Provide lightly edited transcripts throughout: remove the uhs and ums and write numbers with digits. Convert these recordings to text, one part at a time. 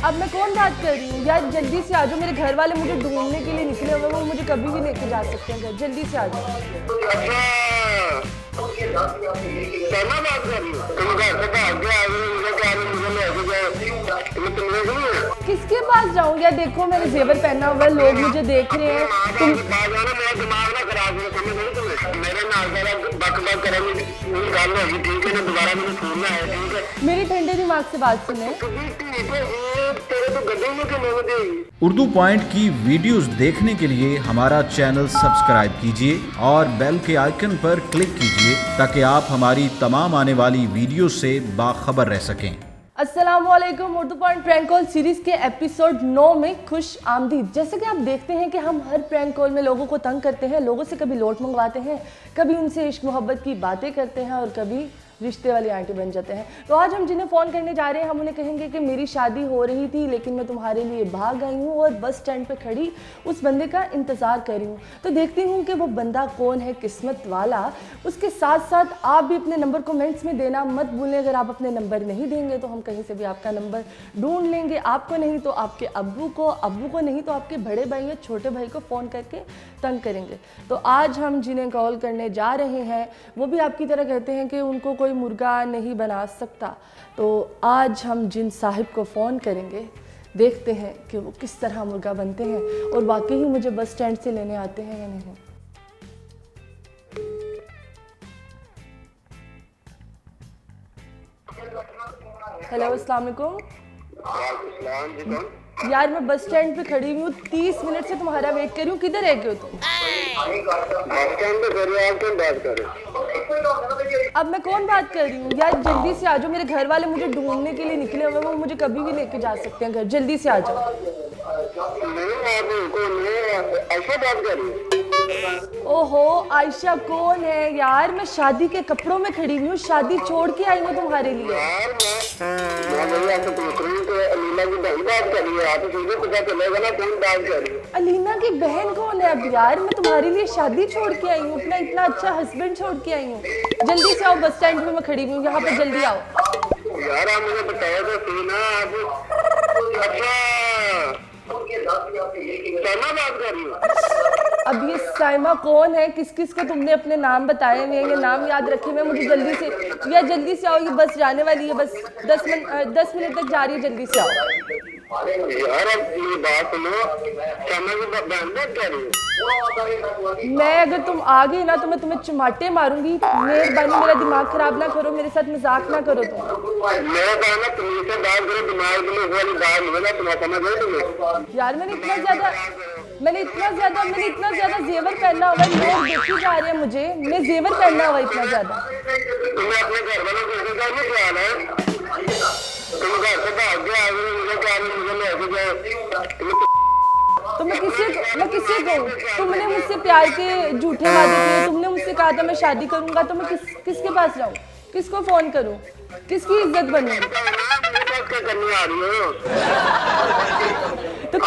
अब मैं कौन बात कर रही हूँ यार, जल्दी से आ जाओ, मेरे घर वाले मुझे ढूंढने के लिए निकले हुए, वो मुझे कभी भी लेके जा सकते हैं घर, जल्दी से आ जाओ। किसके पास जाऊँ यार, देखो मैंने जेवर पहना हुआ है, लोग मुझे देख रहे हैं। तुम मेरी ठंडे दिमाग से बात सुने। उर्दू पॉइंट की वीडियोस देखने के लिए हमारा चैनल सब्सक्राइब कीजिए और बेल के आइकन पर क्लिक कीजिए ताकि आप हमारी तमाम आने वाली वीडियो से बाखबर रह सकें। अस्सलामुअलैकुम। Urdu point prank call series के एपिसोड 9 में खुश आमदीद। जैसे कि आप देखते हैं कि हम हर प्रैंक कॉल में लोगों को तंग करते हैं, लोगों से कभी लोट मंगवाते हैं, कभी उनसे इश्क मोहब्बत की बातें करते हैं और कभी रिश्ते वाली आंटी बन जाते हैं। तो आज हम जिन्हें फ़ोन करने जा रहे हैं, हम उन्हें कहेंगे कि मेरी शादी हो रही थी लेकिन मैं तुम्हारे लिए भाग आई हूँ और बस स्टैंड पे खड़ी उस बंदे का इंतज़ार कर रही हूँ। तो देखती हूँ कि वो बंदा कौन है, किस्मत वाला। उसके साथ साथ आप भी अपने नंबर कमेंट्स में देना मत भूलें। अगर आप अपने नंबर नहीं देंगे तो हम कहीं से भी आपका नंबर ढूंढ लेंगे। आपको नहीं तो आपके अब्बू को नहीं तो आपके बड़े भाई या छोटे भाई को फ़ोन करके तंग करेंगे। तो आज हम जिन्हें कॉल करने जा रहे हैं वो भी आपकी तरह कहते हैं कि उनको कोई मुर्गा नहीं बना सकता। तो आज हम जिन साहिब को फ़ोन करेंगे, देखते हैं कि वो किस तरह मुर्गा बनते हैं और वाकई ही मुझे बस स्टैंड से लेने आते हैं या नहीं। हेलो, अस्सलाम वालेकुम। यार मैं बस स्टैंड पे खड़ी हुई हूँ, 30 मिनट से तुम्हारा वेट कर रही हूँ, किधर रह गए हो तुम? अब मैं कौन बात कर रही हूँ यार, जल्दी से आ जाओ, मेरे घर वाले मुझे ढूंढने के लिए निकले हुए, वो मुझे कभी भी लेके जा सकते हैं घर, जल्दी से आ जाओ। ओहो, आयशा कौन है यार? मैं शादी के कपड़ों में खड़ी हुई हूँ, शादी छोड़ के आई हूँ तुम्हारे लिए। अलीना की बहन कौन है? अब यार मैं तुम्हारे लिए शादी छोड़ के आई हूँ, अपना इतना अच्छा हस्बैंड छोड़ के आई हूँ। जल्दी से आओ, बस स्टैंड पे मैं खड़ी हुई हूँ, यहाँ पे जल्दी आओ। यार आप मुझे बताया तो सही ना आप। अच्छा बात कर रही हूँ। अब ये साइमा कौन है? किस किस को तुमने अपने नाम बताए हुए हैं, ये नाम याद रखे हुए? मुझे जल्दी से यार, जल्दी से आओ, ये बस जाने वाली है, बस 10 मिनट तक जा रही है, जल्दी से आओ। यार अब ये बात सुनो, मैं अगर तुम आ गई ना तो मैं तुम्हें चिमाटे मारूंगी। मेहरबानी मेरा दिमाग खराब ना करो, मेरे साथ मजाक ना करो तुम। यार मैंने इतना ज्यादा जेवर पहना हुआ है, लोग देखी जा रहे हैं मुझे, मैं जेवर पहना हुआ इतना ज्यादा। तो मैं किससे कहूँ? तुमने मुझसे प्यार के झूठे वादे किए, तुमने मुझसे कहा था मैं शादी करूंगा, तो मैं किसके पास जाऊँ, किसको फोन करूँ, किसकी इज्जत बनूँ? तो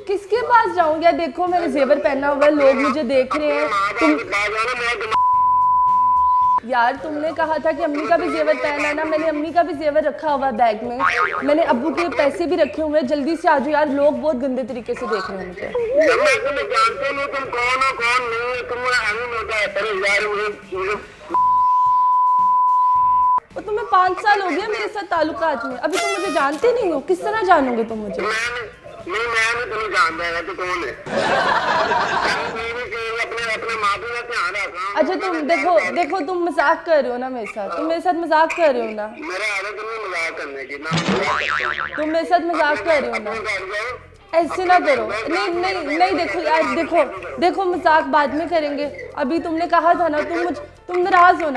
किसके पास जाऊँ यार? देखो मैंने जेवर पहना हुआ है, लोग मुझे देख रहे हैं। यार तुमने कहा था कि अम्मी का भी जेवर पहना है ना, मैंने अम्मी का भी जेवर रखा हुआ है बैग में, मैंने अब्बू के पैसे भी रखे हुए हैं। जल्दी से आ जाओ यार, लोग बहुत गंदे तरीके से देख रहे हैं मुझे। और तुम्हें 5 साल हो गया मेरे साथ ताल्लुकात में, अभी तुम मुझे जानते नहीं हो, किस तरह जानोगे तुम मुझे? नहीं मैं तुम्हें जान रहा है, तो कौन है? अपने माँ बाप का ध्यान रखना। अच्छा तुम देखो तुम मजाक कर रहे हो ना मेरे साथ, तुम मेरे साथ मजाक कर रहे हो ना? मेरा आदत नहीं मजाक करने की ना। तुम मेरे साथ मजाक कर रहे हो ना? ऐसे ना करो। नहीं देखो यार, देखो मजाक बाद में करेंगे। अभी तुमने कहा था ना तुम नाराज हो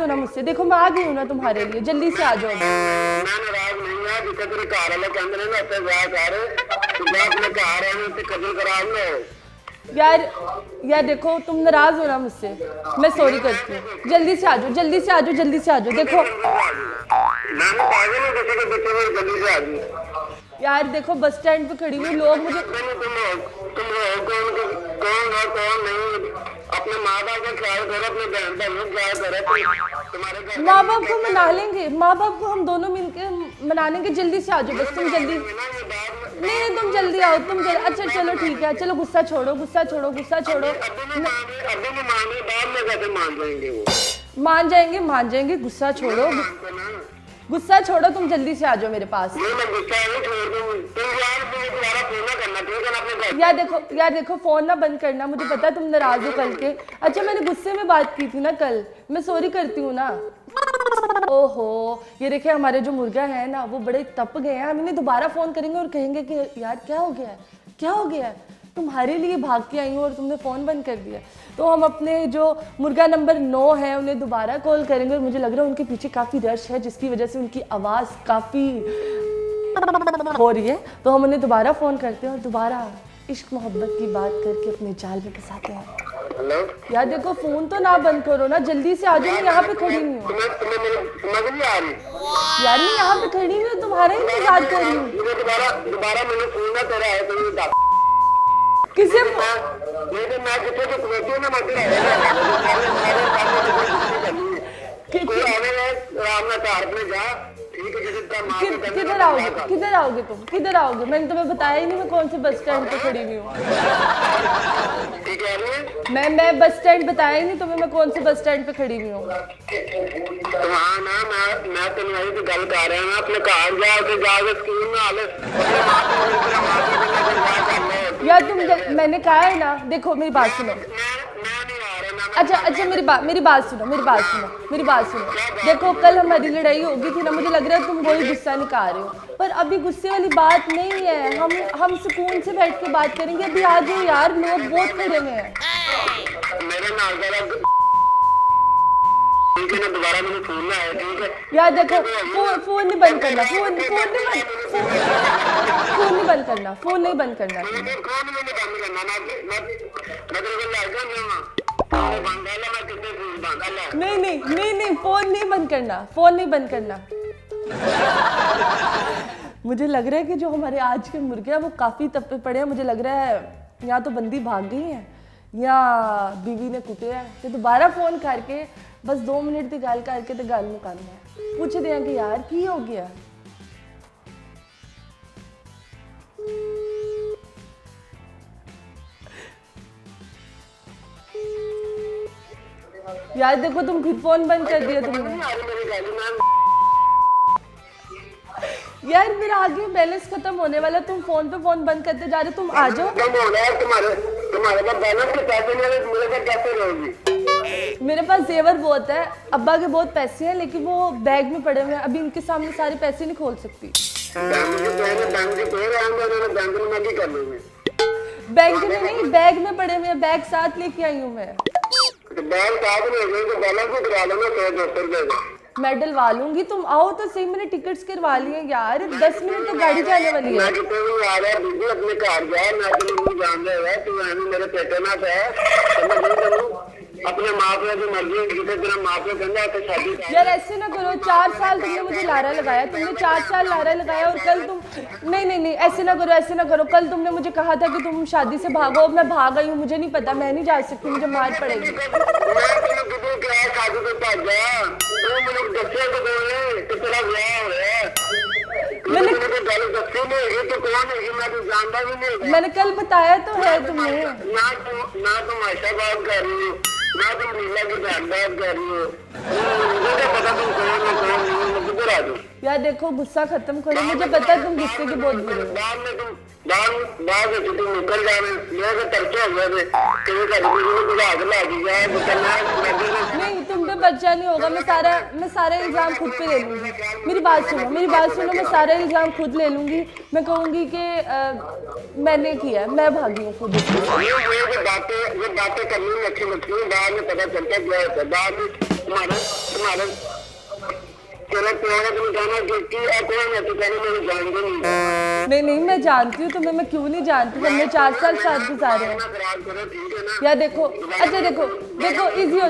ना मुझसे। देखो मैं आ गई हूँ ना तुम्हारे लिए, जल्दी से आ जाओ। मैं नाराज नहीं है, जिससे तेरे घर वाले कहते हैं ना अपने ब्याह कर, तू अपने घर है ते कबूल करा लो। यार देखो तुम नाराज हो ना मुझसे, मैं सॉरी करती हूँ। जल्दी से आ जाओ। देखो यार देखो बस स्टैंड पे खड़ी हुई, लोग मुझे कौन नहीं, अपने माँ बाप का ख्याल करो, अपने बहन भाइयों का ख्याल करो। तुम्हारे घर माँ बाप को मना लेंगे, माँ बाप को हम दोनों मिलकर मना लेंगे। जल्दी से आ जाओ बस, तुम जल्दी। ना ये बात नहीं तुम जल्दी आओ, तुम जल्दी। अच्छा चलो ठीक है, चलो गुस्सा छोड़ो, गुस्सा छोड़ो, गुस्सा छोड़ो। अभी नहीं मान रहे, बाद में कैसे मान जाएंगे वो? मान जाएंगे, मान जाएंगे, गुस्सा छोड़ो, मानते ना। गुस्सा छोड़ो, तुम जल्दी से आ जाओ मेरे पास। नहीं मैं गुस्सा नहीं छोड़ दूँ, तुम यार मुझे दोबारा फोन ना करना, ठीक है ना? अपने घर यार देखो फोन ना बंद करना, मुझे पता है तुम नाराज हो कल के। अच्छा मैंने गुस्से में बात की थी ना कल, मैं सॉरी करती हूँ ना। ओहो, ये देखिए हमारे जो मुर्गा है ना वो बड़े तप गए हैं। हम इन्हें दोबारा फोन करेंगे और कहेंगे कि यार क्या हो गया है, क्या हो गया है, तुम्हारे लिए भाग के आई हूँ और तुमने फ़ोन बंद कर दिया। तो हम अपने जो मुर्गा नंबर 9 है उन्हें दोबारा कॉल करेंगे और मुझे लग रहा है उनके पीछे काफ़ी रश है जिसकी वजह से उनकी आवाज़ काफ़ी हो रही है। तो हम उन्हें दोबारा फ़ोन करते हैं और दोबारा इश्क मोहब्बत की बात करके अपने जाल में फंसाते हैं। हेलो, यार देखो फ़ोन तो ना बंद करो ना, जल्दी से आ जाओ। मैं यहाँ पे खड़ी नहीं हूँ तुम्हें मेरी समझ नहीं आ रही? यार, मैं यहाँ पे खड़ी हुई हूँ, तुम्हारा इंतजार कर रही हूँ। मुझे दोबारा मैंने फोन ना तेरा है तो ये किसे लेकिन मैं जितने जो कमेटी ना मत रहे कोई आने राम ना कार पे जा, ठीक है? जितना मां को करना किधर आओगे, किधर आओगे तुम, किधर आओगे? मैंने तुम्हें बताया ही नहीं मैं कौन से बस स्टैंड पे खड़ी हुई हूँ। ठीक है? मैं बस स्टैंड बताया ही नहीं तुम्हें मैं कौन से बस स्टैंड पे खड़ी हुई हूँ। हाँ ना, मैं तेन वही तो गल कर रहा ना, अपने घर जाके स्कूल में हाल अपने मां को यार मैंने कहा है ना, देखो मेरी बात सुनो। मैं नहीं आ रहा ना। अच्छा मेरी बात सुनो। देखो कल हमारी लड़ाई होगी थी ना, मुझे लग रहा है तुम वही गुस्सा निकाल रहे हो, पर अभी गुस्से वाली बात नहीं है। हम सुकून से बैठ के बात करेंगे। अभी आ जाओ यार, लोग बहुत खड़े हुए हैं। मेरे नाल जरा ठीक है ना, दोबारा मुझे फोन ना आया, ठीक है? यार देखो फोन नहीं बंद करना, फोन नहीं बंद करना, फोन नहीं बंद करना। फोन मैंने बंद करना ना, मैं तेरे को लग गया मैं बंद कर ला, मैं कितने फोन बंद कर ला। नहीं, फोन नहीं बंद करना, फोन नहीं बंद करना। मुझे लग रहा है कि जो हमारे आज के मुर्गे हैं वो काफ़ी तप्पे पड़े हैं। मुझे लग रहा है या तो बंदी भाग गई है या बीवी ने कुटे है। तो दोबारा फ़ोन करके बस 2 मिनट की गल करके तो गल मुकानी है। पूछते हैं कि यार की हो गया। यार देखो तुम खुद फोन बंद कर दिया तुमने। यार मेरा आगे बैलेंस खत्म होने वाला, तुम फोन पे फोन बंद करते जा रहे। तुम आ जाओ। तुम्हारे पास बैलेंस के पैसे नहीं है, मेरे पास कैसे रहोगी? मेरे पास जेवर बहुत है, अब्बा के बहुत पैसे हैं, लेकिन वो बैग में पड़े हुए हैं। अभी इनके सामने सारे पैसे नहीं खोल सकती। बैंक में नहीं, बैग में पड़े हुए हैं। बैग साथ लेके आई हूँ मैं। मैं डलवा लूंगी, तुम आओ तो सही। मैंने टिकट्स करवा लिए यार, 10 मिनट तो गाड़ी जाने वाली है। अपने घर जा, मैं जान रहा तू मेरे पेटे ना अपने माँ प्यो की मर्जी है, तेरा माँ प्यो कहना तो शादी। यार ऐसे ना करो, 4 साल तुमने मुझे लारा लगाया, तुमने 4 साल लारा लगाया और कल तुम नहीं ऐसे ना करो। कल तुमने मुझे कहा था कि तुम शादी से भागो, मैं भाग आई हूँ। मुझे नहीं पता, मैं नहीं जा सकती, मुझे मार पड़ेगी। मैंने कल बताया तो है तुम्हें। ना तुम ऐसा बात कर रही हो, ना तुम लीला की बात कर रही हो। मुझे क्या पता तुम कौन किधर आ जाओ। यार देखो गुस्सा खत्म करो, मुझे पता है तुम गुस्से के बहुत बुरे हो। बाद में तुम बाद में तुम निकल जाने मेरे तरके हो गए कहीं का बुला दी जाए नहीं, तुम पे बच्चा नहीं होगा। मैं सारा इल्जाम खुद पे ले लूंगी। मेरी बात सुनो, मैं सारा इल्जाम खुद ले लूंगी। मैं कहूंगी कि मैंने किया, मैं भागी हूँ खुद। ये बातें करनी में अच्छी लगती है, बाद में पता चलता क्या होता है। बाद में तुम्हारा तेरा प्यार तुम कहना कि कौन है, तू कहना मैंने जानते नहीं। नहीं नहीं, मैं जानती हूँ तुम्हें, मैं क्यों नहीं जानती हूँ, हमने 4 साल साथ गुजारे हैं। खराब करो, ठीक है ना? या देखो, अच्छा देखो देखो, इजी हो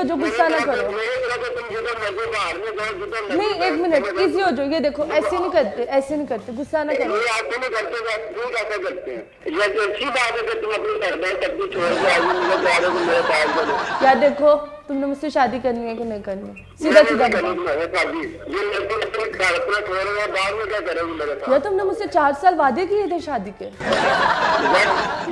जाओ, गुस्सा ना करो। मेरे तरह से तुम जिधर मर्जी बाहर में जाओ, जिधर मर्जी नहीं, एक मिनट, इजी हो जाओ। ये देखो, ऐसे नहीं करते, गुस्सा ना करो। ये आप नहीं करते, क्यों कैसे करते हैं? ये तो अच्छी बात है कि तुम अपनी सरदार सब कुछ छोड़ के आई मुझे कह रहे हो कि मेरे पास करो। क्या देखो, तुमने मुझसे शादी करनी है कि नहीं करनी? सीधा सीधा बताओ। ये लड़की अपने घर अपना छोड़ रहे हैं, बाद में क्या करोगे मेरे साथ? या तुमने मुझसे 4 साल वादे किए थे शादी के?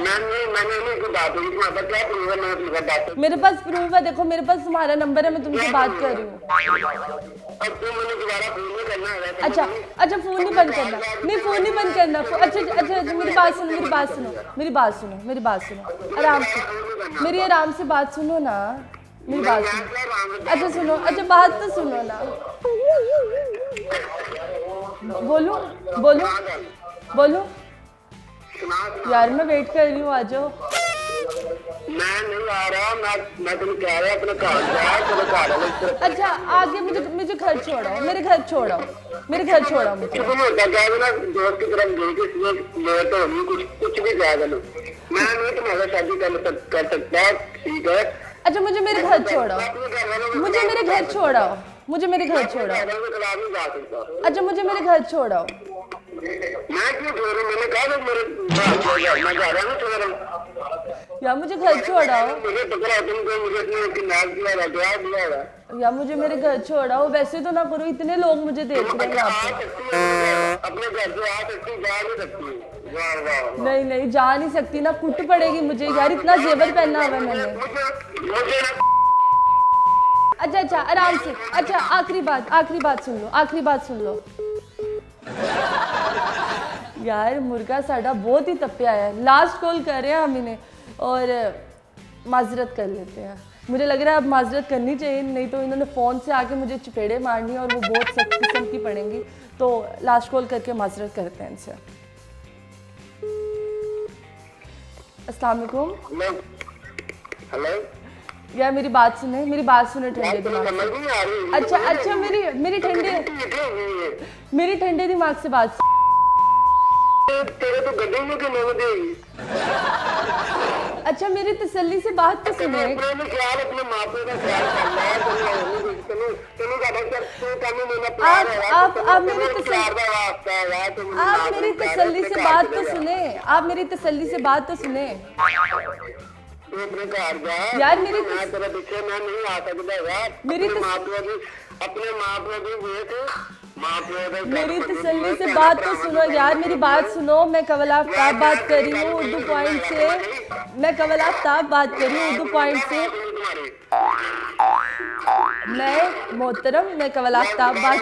मैंने नहीं कोई बात हुई, तुम्हारे पास क्या प्रूफ है? मैं तुम्हारे बात मेरे पास प्रूफ है, देखो मेरे पास तुम्हारा नंबर है, मैं तुमसे बात कर रही हूँ। अब तुम मैंने दोबारा फोन नहीं करना है। अच्छा, फोन नहीं बंद करना, नहीं फोन नहीं बंद करना। अच्छा, मेरी बात सुनो, आराम से, मेरी आराम से बात सुनो ना, मेरी बात सुनो। अच्छा सुनो, अच्छा बात तो सुनो ना। बोलो यार, मैं वेट कर रही हूँ, आ जाओ। मैं नहीं आ रहा, मैं तुम्हें कह रहा अपने घर जा, तेरे घर वाले। अच्छा, आगे मुझे घर छोड़ाओ, मेरे घर छोड़ाओ मुझे। तुम होता क्या ना, दोस्त की तरफ गई कि इसमें लेट हो रही, कुछ भी कह दो, मैं नहीं तुम्हारा शादी कर सकता, ठीक है? अच्छा, मुझे मेरे घर छोड़ाओ, मुझे मेरे घर छोड़ाओ। अच्छा, मुझे मेरे घर छोड़ाओ। मैं क्यों छोड़ू? मैंने कहा था मेरे मैं जा रहा हूँ, छोड़ रहा हूँ या मुझे घर छोड़ाओ, मुझे पकड़ा तुमको, मुझे इसने किडनैप किया है, क्या दिया है? या मुझे मेरे घर छोड़ाओ। वैसे तो ना करो, इतने लोग मुझे देख रहे हैं यहाँ पे। अपने घर से आ सकती, जा नहीं सकती। वाह। नहीं, जा नहीं सकती ना, कुट पड़ेगी मुझे यार, इतना जेवर पहना हुआ है मैंने। मुझे अच्छा, आराम से। अच्छा, आखिरी बात सुन लो। यार, मुर्गा साडा बहुत ही तप्पिया है। लास्ट कॉल कर रहे हैं हम इन्हें, और माजरत कर लेते हैं। मुझे लग रहा है अब माजरत करनी चाहिए, नहीं तो इन्होंने फ़ोन से आके मुझे चपेड़े मारनी है और वो बहुत सख्त किस्म की पड़ेंगी। तो लास्ट कॉल करके माजरत करते हैं इनसे। अस्सलाम वालेकुम। हेलो यार, मेरी बात सुने ठंडे दिमाग से। अच्छा, मेरी ठंडे दिमाग से बात। तेरे तो गड्ढे में क्यों नहीं देगी? अच्छा, मेरी तसल्ली से बात तो सुने। अपने ख्याल, अपने माँ पियो का ख्याल करना है। आप मेरी तसल्ली से बात तो सुने। तू अपने घर जा यार, मैं तेरे पीछे मैं नहीं आ सकता यार। अपने माँ पियो की देख, माँ पियो मेरी तसल्ली से बात तो सुनो यार, मेरी बात सुनो। मैं कवल आफ्ताब बात कर रही हूँ उर्दू पॉइंट से। मैं कवल आफ्ताब बात कर रही हूँ उर्दू पॉइंट से। मैं मोहतरम, मैं कवल आफ्ताब बात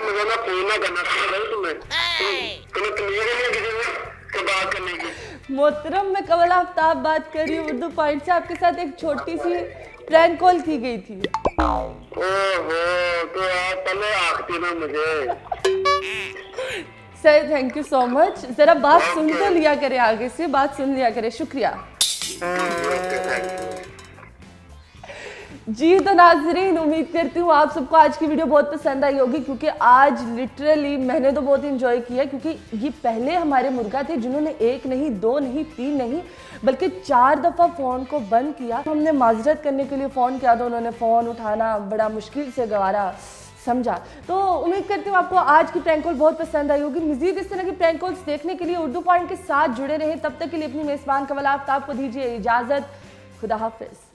मोहतरम, मैं कवल आफ्ताब बात कर रही हूँ उर्दू पॉइंट से। आपके साथ एक छोटी सी प्रैंक कॉल की गई थी। ओहो, तो यार पहले आखती ना मुझे। Sir, thank you so much. जरा बात सुन तो लिया करे, आगे से बात सुन लिया करे। शुक्रिया जी। तो नाज़रीन, उम्मीद करती हूँ आप सबको आज की वीडियो बहुत पसंद आई होगी, क्योंकि आज लिटरली मैंने तो बहुत इंजॉय किया, क्योंकि ये पहले हमारे मुर्गा थे जिन्होंने 1 नहीं 2 नहीं 3 नहीं बल्कि 4 दफ़ा फ़ोन को बंद किया। हमने माजरत करने के लिए फ़ोन किया तो उन्होंने फ़ोन उठाना बड़ा मुश्किल से गवारा समझा। तो उम्मीद करती हूँ आपको आज की प्रैंक कॉल बहुत पसंद आई होगी। मज़ीद इस तरह की प्रैंक कॉल्स देखने के लिए उर्दू पॉइंट के साथ जुड़े रहें। तब तक के लिए अपनी मेज़बान कवल आफ्ताब को दीजिए इजाज़त। खुदा हाफिज़।